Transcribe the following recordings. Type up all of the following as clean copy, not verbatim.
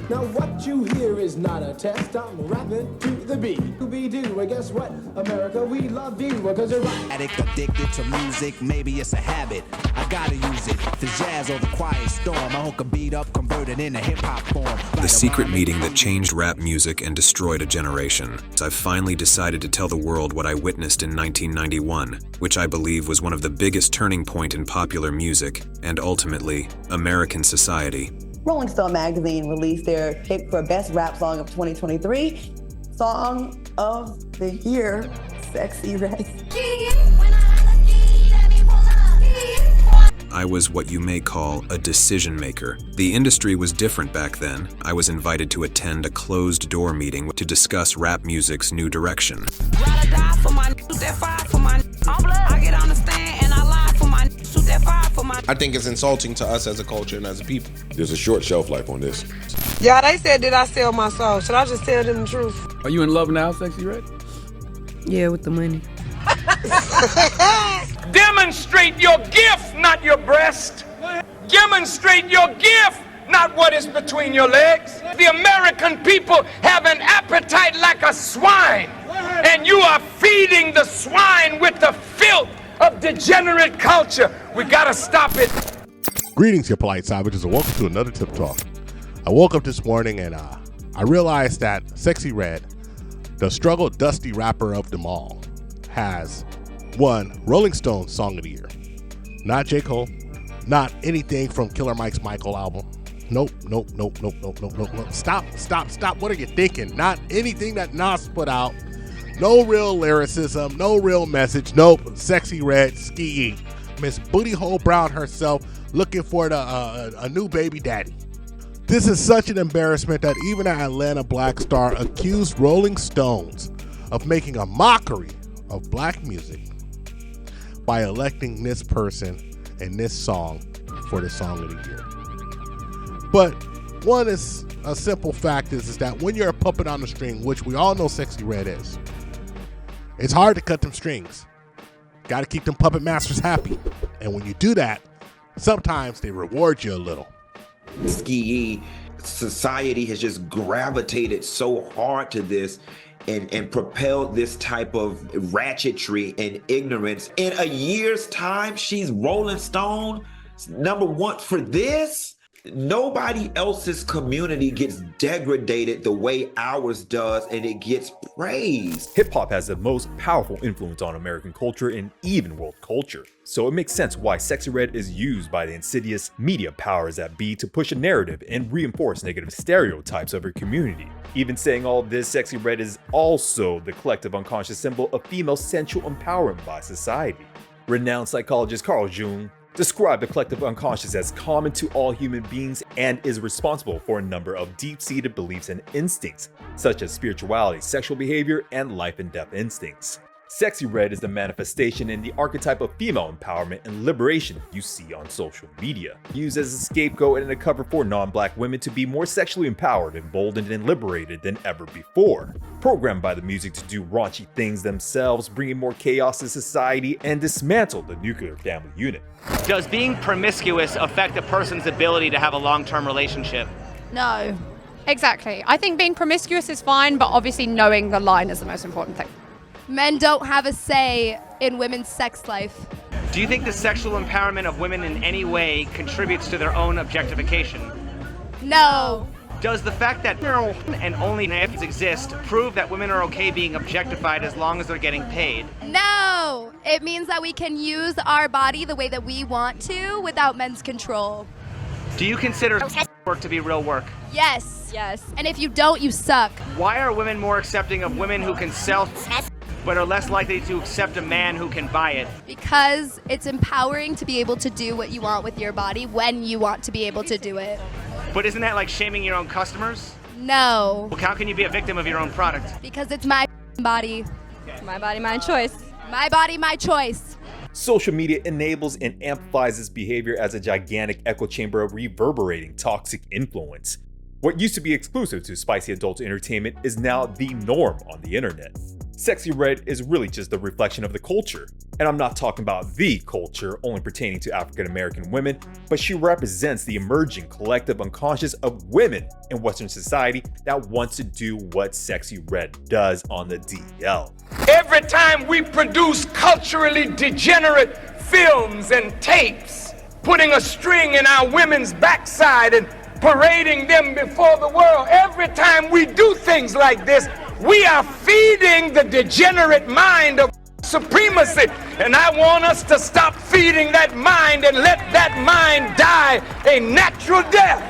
Now what you hear is not a test. I'm rapping to the beat. Scooby-Doo, and guess what? America, we love you because you're right. Addict, addicted to music, maybe it's a habit. I gotta use it. The jazz or the quiet storm. I hook a beat up, converted into hip-hop form. The secret meeting that changed rap music and destroyed a generation. I've finally decided to tell the world what I witnessed in 1991, which I believe was one of the biggest turning point in popular music, and ultimately, American society. Rolling Stone magazine released their pick for Best Rap Song of 2023. Song of the Year, Sexyy Red. I was what you may call a decision maker. The industry was different back then. I was invited to attend a closed-door meeting to discuss rap music's new direction. I think it's insulting to us as a culture and as a people. There's a short shelf life on this. Yeah, they said, did I sell my soul? Should I just tell them the truth? Are you in love now, Sexyy Red? Yeah, with the money. Demonstrate your gift, not your breast. Demonstrate your gift, not what is between your legs. The American people have an appetite like a swine, and you are feeding the swine with the filth of degenerate culture. We gotta stop it. Greetings, your polite savages, and welcome to another Tip Talk. I woke up this morning and I realized that Sexyy Red, the struggle dusty rapper of them all, has won Rolling Stone Song of the Year. Not J. Cole, not anything from Killer Mike's Michael album. Nope. Stop. What are you thinking? Not anything that Nas put out. No real lyricism, no real message. Nope. Sexyy Red, SkeeYee. Miss Booty Hole Brown herself looking for a new baby daddy. This is such an embarrassment that even an Atlanta Black Star accused Rolling Stones of making a mockery of black music by electing this person and this song for the Song of the Year. But one is a simple fact is that when you're a puppet on the string, which we all know Sexyy Red is, it's hard to cut them strings. Got to keep them puppet masters happy. And when you do that, sometimes they reward you a little. SkeeYee, society has just gravitated so hard to this and propelled this type of ratchetry and ignorance. In a year's time, she's Rolling Stone #1 for this. Nobody else's community gets degraded the way ours does, and it gets praised. Hip-hop has the most powerful influence on American culture and even world culture. So it makes sense why Sexyy Red is used by the insidious media powers that be to push a narrative and reinforce negative stereotypes of her community. Even saying all this, Sexyy Red is also the collective unconscious symbol of female sensual empowerment by society. Renowned psychologist Carl Jung described the collective unconscious as common to all human beings and is responsible for a number of deep-seated beliefs and instincts, such as spirituality, sexual behavior, and life and death instincts. Sexyy Red is the manifestation in the archetype of female empowerment and liberation you see on social media, used as a scapegoat and a cover for non-black women to be more sexually empowered, emboldened, and liberated than ever before. Programmed by the music to do raunchy things themselves, bringing more chaos to society and dismantle the nuclear family unit. Does being promiscuous affect a person's ability to have a long-term relationship? No. Exactly. I think being promiscuous is fine, but obviously knowing the line is the most important thing. Men don't have a say in women's sex life. Do you think the sexual empowerment of women in any way contributes to their own objectification? No. Does the fact that and only ifs exist prove that women are okay being objectified as long as they're getting paid? No. It means that we can use our body the way that we want to without men's control. Do you consider work to be real work? Yes. Yes. And if you don't, you suck. Why are women more accepting of women who can sell but are less likely to accept a man who can buy it? Because it's empowering to be able to do what you want with your body when you want to be able to do it. But isn't that like shaming your own customers? No. Well, how can you be a victim of your own product? Because it's my body. My body, my choice. My body, my choice. Social media enables and amplifies this behavior as a gigantic echo chamber of reverberating toxic influence. What used to be exclusive to spicy adult entertainment is now the norm on the internet. Sexyy Red is really just a reflection of the culture. And I'm not talking about the culture only pertaining to African American women, but she represents the emerging collective unconscious of women in Western society that wants to do what Sexyy Red does on the DL. Every time we produce culturally degenerate films and tapes, putting a string in our women's backside and parading them before the world, every time we do things like this, we are feeding the degenerate mind of supremacy. And I want us to stop feeding that mind and let that mind die a natural death.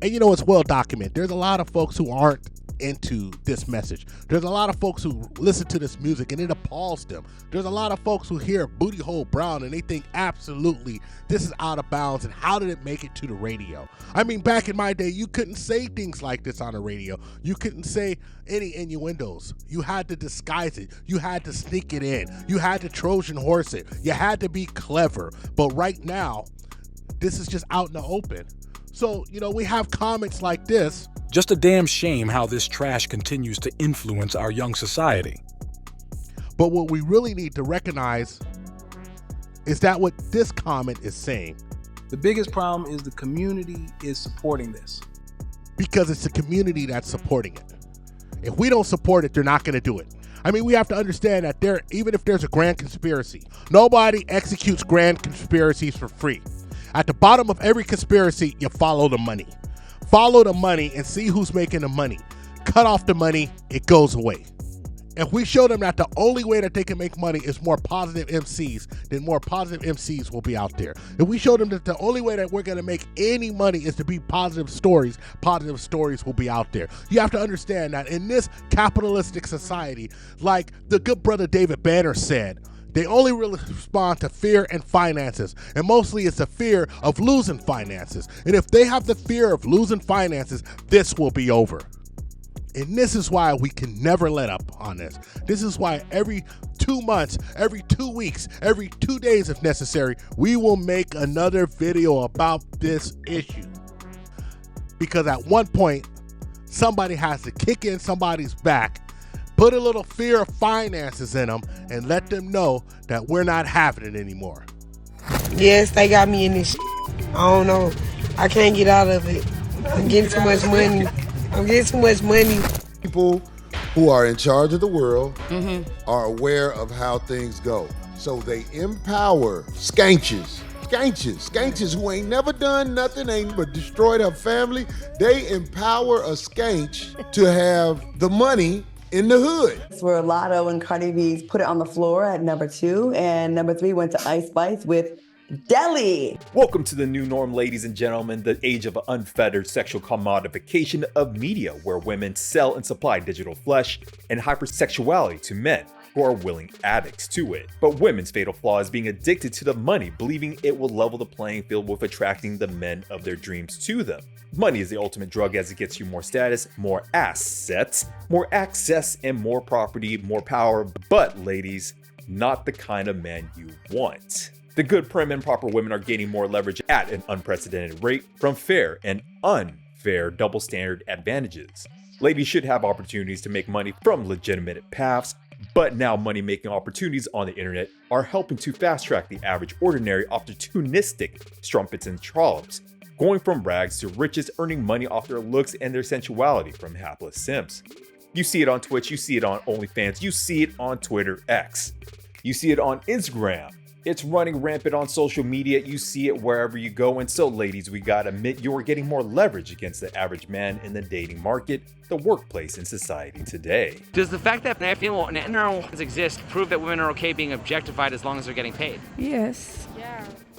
And you know, it's well documented. There's a lot of folks who aren't into this message. There's a lot of folks who listen to this music and it appalls them. There's a lot of folks who hear Booty Hole Brown and they think absolutely this is out of bounds, and how did it make it to the radio? I mean, back in my day, you couldn't say things like this on the radio. You couldn't say any innuendos. You had to disguise it. You had to sneak it in. You had to Trojan horse it. You had to be clever. But right now, this is just out in the open. So, you know, we have comments like this. Just a damn shame how this trash continues to influence our young society. But what we really need to recognize is that what this comment is saying. The biggest problem is the community is supporting this. Because it's the community that's supporting it. If we don't support it, they're not going to do it. I mean, we have to understand that even if there's a grand conspiracy, nobody executes grand conspiracies for free. At the bottom of every conspiracy, you follow the money. Follow the money and see who's making the money. Cut off the money, it goes away. If we show them that the only way that they can make money is more positive MCs, then more positive MCs will be out there. If we show them that the only way that we're going to make any money is to be positive stories will be out there. You have to understand that in this capitalistic society, like the good brother David Banner said, they only really respond to fear and finances, and mostly it's the fear of losing finances. And if they have the fear of losing finances, this will be over. And this is why we can never let up on this. This is why every 2 months, every 2 weeks, every 2 days if necessary, we will make another video about this issue. Because at one point, somebody has to kick in somebody's back, put a little fear of finances in them, and let them know that we're not having it anymore. Yes, they got me in this I don't know. I can't get out of it. I'm getting too much money. People who are in charge of the world are aware of how things go. So they empower skanches who ain't never done nothing, ain't but destroyed her family. They empower a skanch to have the money in the hood. That's where Lotto and Cardi B's Put It on the Floor at number 2, and number 3 went to Ice Spice with Deli. Welcome to the new norm, ladies and gentlemen, the age of unfettered sexual commodification of media, where women sell and supply digital flesh and hypersexuality to men who are willing addicts to it. But women's fatal flaw is being addicted to the money, believing it will level the playing field with attracting the men of their dreams to them. Money is the ultimate drug, as it gets you more status, more assets, more access, and more property, more power. But ladies, not the kind of man you want. The good, prim, and proper women are gaining more leverage at an unprecedented rate from fair and unfair double standard advantages. Ladies should have opportunities to make money from legitimate paths, but now money-making opportunities on the internet are helping to fast-track the average ordinary opportunistic strumpets and trollops, going from rags to riches, earning money off their looks and their sensuality from hapless simps. You see it on Twitch, you see it on OnlyFans, you see it on Twitter X, you see it on Instagram. It's running rampant on social media. You see it wherever you go. And so, ladies, we gotta admit, you are getting more leverage against the average man in the dating market, the workplace, and society today. Does the fact that female networks exist prove that women are okay being objectified as long as they're getting paid? Yes.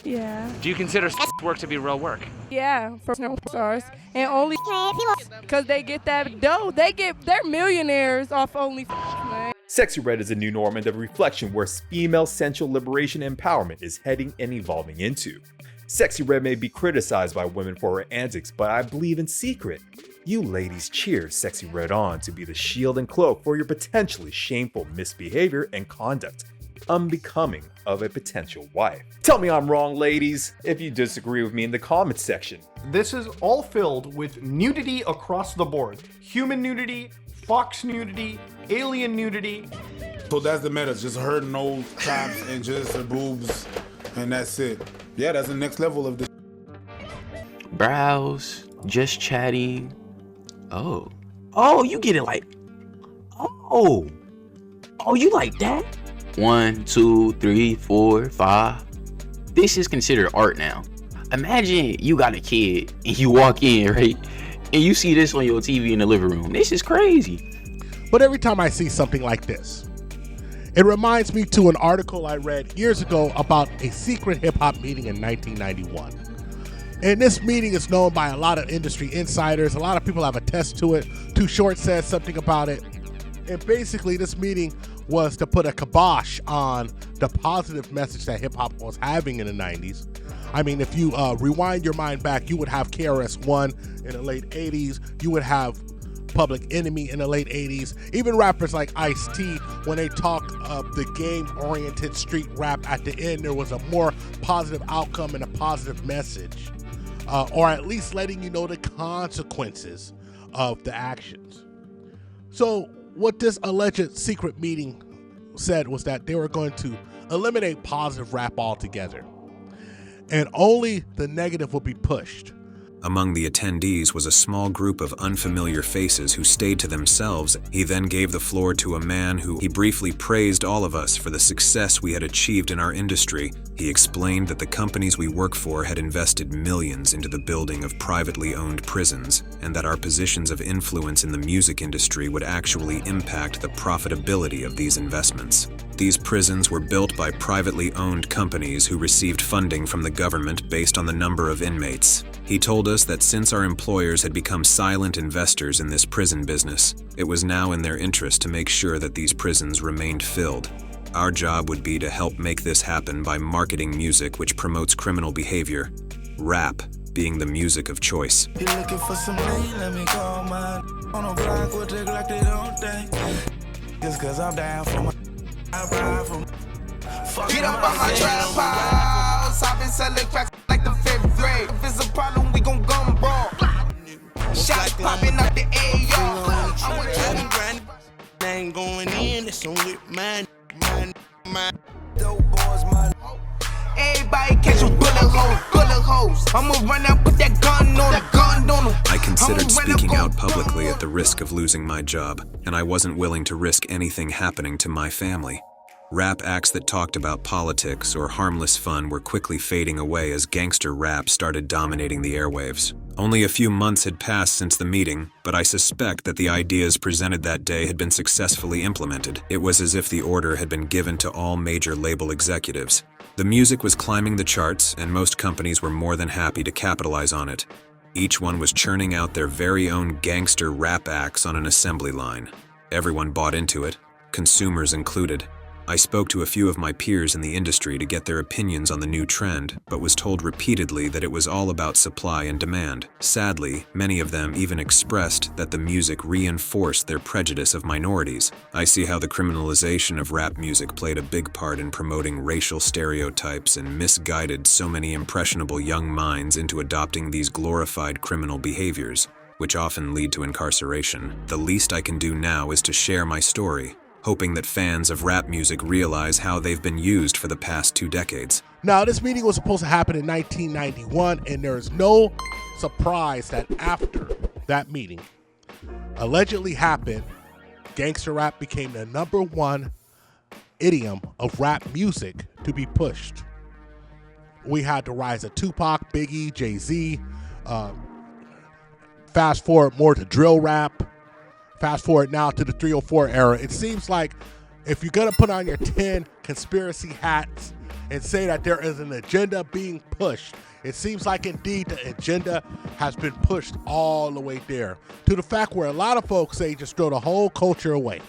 Yeah. Do you consider work to be real work? Yeah, for stars. And only because they get that dough. They're millionaires off only man. Sexyy Red is a new norm and the reflection where female sensual liberation and empowerment is heading and evolving into. Sexyy Red may be criticized by women for her antics, but I believe in secret, you ladies cheer Sexyy Red on to be the shield and cloak for your potentially shameful misbehavior and conduct, unbecoming of a potential wife. Tell me I'm wrong, ladies, if you disagree with me in the comments section. This is all filled with nudity across the board. Human nudity, fox nudity, alien nudity. So that's the meta, just her nose chops and just her boobs, and that's it. Yeah, that's the next level of this. Brows, just chatting. Oh, you get it like, oh, you like that? 1, 2, 3, 4, 5. This is considered art now. Imagine you got a kid and you walk in, right? And you see this on your TV in the living room. This is crazy. But every time I see something like this, it reminds me to an article I read years ago about a secret hip-hop meeting in 1991. And this meeting is known by a lot of industry insiders. A lot of people have attested to it. Too Short says something about it. And basically this meeting was to put a kibosh on the positive message that hip-hop was having in the 90s. I mean, if you rewind your mind back, you would have KRS-One in the late 80s. You would have Public Enemy in the late 80s. Even rappers like Ice-T, when they talk of the game-oriented street rap, at the end there was a more positive outcome and a positive message. Or at least letting you know the consequences of the actions. So what this alleged secret meeting said was that they were going to eliminate positive rap altogether, and only the negative would be pushed. Among the attendees was a small group of unfamiliar faces who stayed to themselves. He then gave the floor to a man who he briefly praised all of us for the success we had achieved in our industry. He explained that the companies we work for had invested millions into the building of privately owned prisons, and that our positions of influence in the music industry would actually impact the profitability of these investments. These prisons were built by privately owned companies who received funding from the government based on the number of inmates. He told us that since our employers had become silent investors in this prison business, it was now in their interest to make sure that these prisons remained filled. Our job would be to help make this happen by marketing music which promotes criminal behavior, rap being the music of choice. You looking for some lean, let me call mine. On a block, we'll take like they don't think. Just cause I'm down for my get up on my trap house. I've been selling cracks like the 5th grade. If it's a problem, we gon' gumball. Shots popping out the AR. I want to grind. Ain't going in, it's on with mine. Dope boys, man. Everybody catch a bullet holes. I'ma run out, put that gun on him. I considered speaking out publicly at the risk of losing my job, and I wasn't willing to risk anything happening to my family. Rap acts that talked about politics or harmless fun were quickly fading away as gangster rap started dominating the airwaves. Only a few months had passed since the meeting, but I suspect that the ideas presented that day had been successfully implemented. It was as if the order had been given to all major label executives. The music was climbing the charts, and most companies were more than happy to capitalize on it. Each one was churning out their very own gangster rap acts on an assembly line. Everyone bought into it, consumers included. I spoke to a few of my peers in the industry to get their opinions on the new trend, but was told repeatedly that it was all about supply and demand. Sadly, many of them even expressed that the music reinforced their prejudice of minorities. I see how the criminalization of rap music played a big part in promoting racial stereotypes and misguided so many impressionable young minds into adopting these glorified criminal behaviors, which often lead to incarceration. The least I can do now is to share my story, hoping that fans of rap music realize how they've been used for the past 2 decades. Now, this meeting was supposed to happen in 1991, and there's no surprise that after that meeting allegedly happened, gangster rap became the #1 idiom of rap music to be pushed. We had the rise of Tupac, Biggie, Jay-Z, fast forward more to drill rap. Fast forward now to the 304 era. It seems like if you're going to put on your 10 conspiracy hats and say that there is an agenda being pushed, it seems like indeed the agenda has been pushed all the way there, to the fact where a lot of folks say just throw the whole culture away.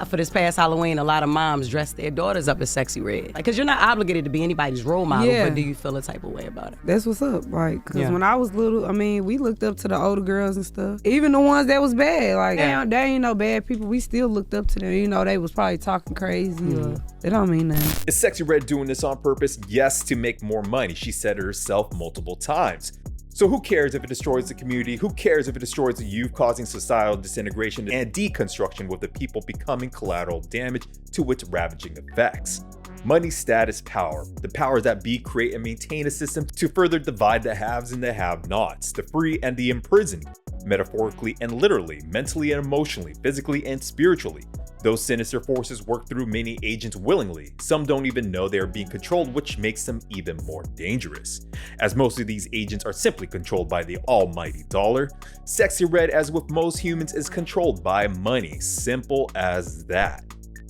For this past Halloween, a lot of moms dressed their daughters up as Sexyy Red. Because you're not obligated to be anybody's role model, but do you feel a type of way about it? That's what's up, right? Because when I was little, I mean, we looked up to the older girls and stuff. Even the ones that was bad, like, they ain't no bad people. We still looked up to them. You know, they was probably talking crazy or they don't mean nothing. Is Sexyy Red doing this on purpose? Yes, to make more money. She said it herself multiple times. So who cares if it destroys the community? Who cares if it destroys the youth, causing societal disintegration and deconstruction, with the people becoming collateral damage to its ravaging effects? Money, status, power. The powers that be create and maintain a system to further divide the haves and the have-nots, the free and the imprisoned, metaphorically and literally, mentally and emotionally, physically and spiritually. Those sinister forces work through many agents willingly. Some don't even know they are being controlled, which makes them even more dangerous, as most of these agents are simply controlled by the almighty dollar. Sexyy Red, as with most humans, is controlled by money. Simple as that.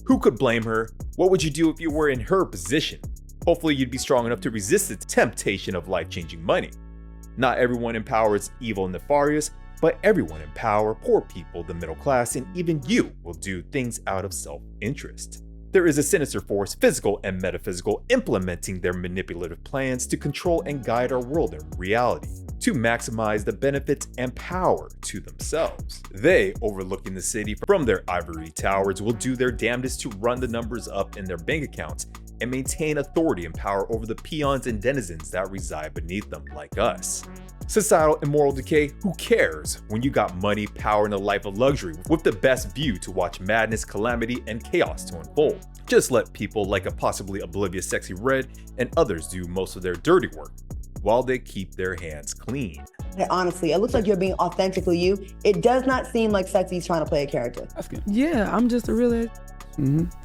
Who could blame her? What would you do if you were in her position? Hopefully you'd be strong enough to resist the temptation of life-changing money. Not everyone in power is evil and nefarious, but everyone in power, poor people, the middle class, and even you will do things out of self-interest. There is a sinister force, physical and metaphysical, implementing their manipulative plans to control and guide our world and reality, to maximize the benefits and power to themselves. They, overlooking the city from their ivory towers, will do their damnedest to run the numbers up in their bank accounts and maintain authority and power over the peons and denizens that reside beneath them, like us. Societal and moral decay, who cares when you got money, power, and a life of luxury with the best view to watch madness, calamity, and chaos to unfold? Just let people like a possibly oblivious Sexyy Red and others do most of their dirty work while they keep their hands clean. Honestly, it looks like you're being authentically you. It does not seem like Sexy's trying to play a character. That's good. Yeah, I'm just a real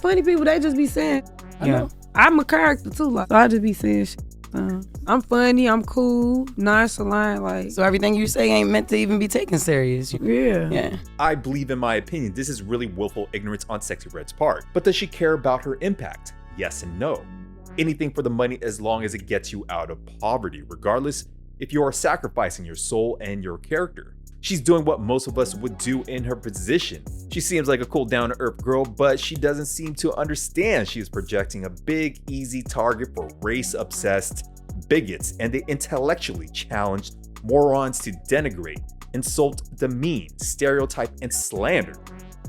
funny people, they just be saying, I know. I'm a character too, like, so I just be saying shit. I'm funny, I'm cool, nonchalant, like. So everything you say ain't meant to even be taken serious. Yeah. I believe, in my opinion, this is really willful ignorance on Sexyy Red's part. But does she care about her impact? Yes and no. Anything for the money as long as it gets you out of poverty, regardless if you are sacrificing your soul and your character. She's doing what most of us would do in her position. She seems like a cool, down-to-earth girl, but she doesn't seem to understand she is projecting a big, easy target for race-obsessed bigots and the intellectually challenged morons to denigrate, insult, demean, stereotype, and slander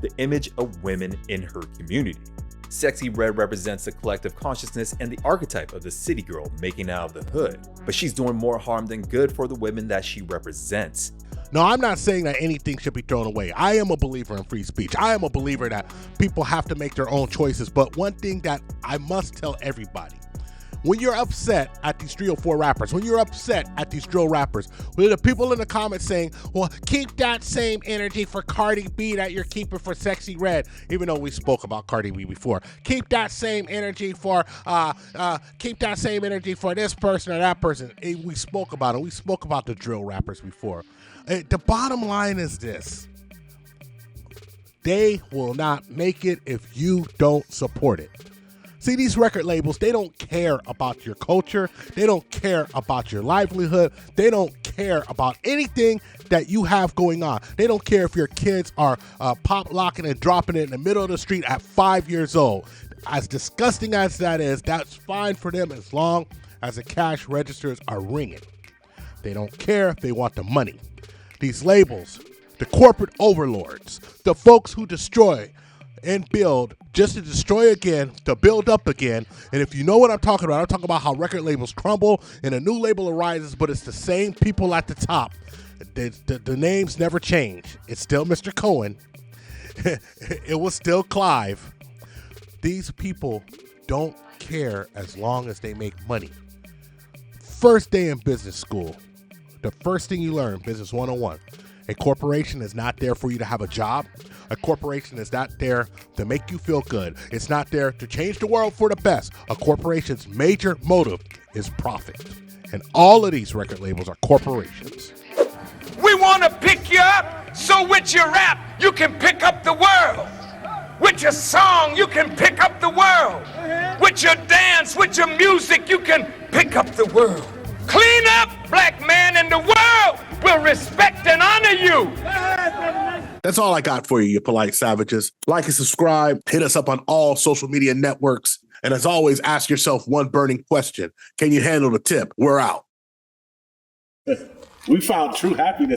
the image of women in her community. Sexyy Red represents the collective consciousness and the archetype of the city girl making out of the hood, but she's doing more harm than good for the women that she represents. No, I'm not saying that anything should be thrown away. I am a believer in free speech. I am a believer that people have to make their own choices. But one thing that I must tell everybody, when you're upset at these 3 or 4 rappers, when you're upset at these drill rappers, with the people in the comments saying, well, keep that same energy for Cardi B that you're keeping for Sexyy Red, even though we spoke about Cardi B before. Keep that same energy for this person or that person. We spoke about it. We spoke about the drill rappers before. The bottom line is this: they will not make it if you don't support it. See, these record labels, they don't care about your culture. They don't care about your livelihood. They don't care about anything that you have going on. They don't care if your kids are pop locking and dropping it in the middle of the street at 5 years old. As disgusting as that is, that's fine for them as long as the cash registers are ringing. They don't care if they want the money. These labels, the corporate overlords, the folks who destroy and build just to destroy again, to build up again. And if you know what I'm talking about, I'm talking about how record labels crumble and a new label arises, but it's the same people at the top. The names never change. It's still Mr. Cohen. It was still Clive. These people don't care as long as they make money. First day in business school, the first thing you learn, Business 101, a corporation is not there for you to have a job. A corporation is not there to make you feel good. It's not there to change the world for the best. A corporation's major motive is profit. And all of these record labels are corporations. We want to pick you up so with your rap, you can pick up the world. With your song, you can pick up the world. With your dance, with your music, you can pick up the world. Clean up, black man, and the world will respect and honor you. That's all I got for you, you polite savages. Like and subscribe, hit us up on all social media networks, and as always, ask yourself one burning question. Can you handle the tip? We're out. We found true happiness